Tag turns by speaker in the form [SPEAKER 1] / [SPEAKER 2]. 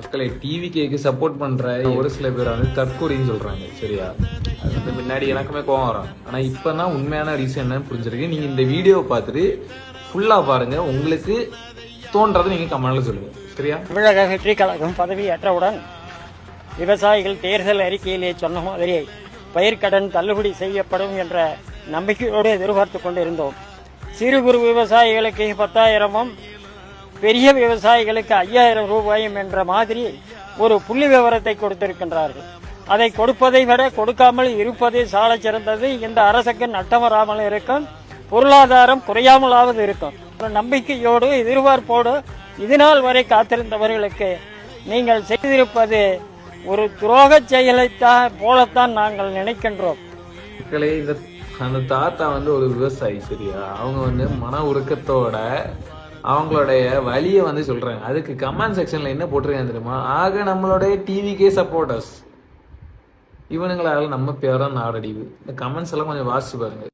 [SPEAKER 1] மக்களை டிவிக்கு சப்போர்ட் பண்ற ஒரு சில பேர் வந்து தற்கொலைன்னு சொல்றாங்க. சரியா, அது வந்து முன்னாடி எனக்குமே கோவம் வரும். ஆனா இப்பதான் உண்மையான ரீசன் என்னன்னு புரிஞ்சிருக்கு. நீங்க இந்த வீடியோவை பார்த்துட்டு ஃபுல்லா பாருங்க, உங்களுக்கு தோன்றதை நீங்க கமெண்ட்ல சொல்லுங்க. சரியா,
[SPEAKER 2] தமிழக வெற்றி கழகம் பதவியேற்றவுடன் விவசாயிகள் தேர்தல் அறிக்கையிலே சொன்ன மாதிரி பயிர்க்கடன் தள்ளுபடி செய்யப்படும் என்ற நம்பிக்கையோடு எதிர்பார்த்து கொண்டிருந்தோம். சிறு குறு விவசாயிகளுக்கு 10,000-ம் பெரிய விவசாயிகளுக்கு 5,000 ரூபாயும் என்ற மாதிரி ஒரு புள்ளி விவரத்தை கொடுத்திருக்கின்றார்கள். அதை கொடுப்பதை விட கொடுக்காமல் இருப்பதே சால சிறந்தது. இந்த அரசுக்கு நட்டம் வராமல் இருக்கும், பொருளாதாரம் குறையாமலாவது இருக்கும். நம்பிக்கையோடு எதிர்பார்ப்போடு இதுநாள் வரை காத்திருந்தவர்களுக்கு நீங்கள் செய்திருப்பது ஒரு துரோக செயலைத்தான் போலத்தான் நாங்கள் நினைக்கின்றோம்.
[SPEAKER 1] அந்த தாத்தா வந்து ஒரு விவசாயி. சரியா, அவங்க வந்து மன உருக்கத்தோட அவங்களுடைய வழியை வந்து சொல்றாங்க. அதுக்கு கமெண்ட் செக்ஷன்ல என்ன போட்டிருக்காங்க தெரியுமா? ஆக நம்மளுடைய டிவிக்கே சப்போர்ட்டர்ஸ் இவனுங்களால நம்ம பேர நாடடிவு. இந்த கமெண்ட்ஸ் எல்லாம் கொஞ்சம் வாசிச்சு பாருங்க.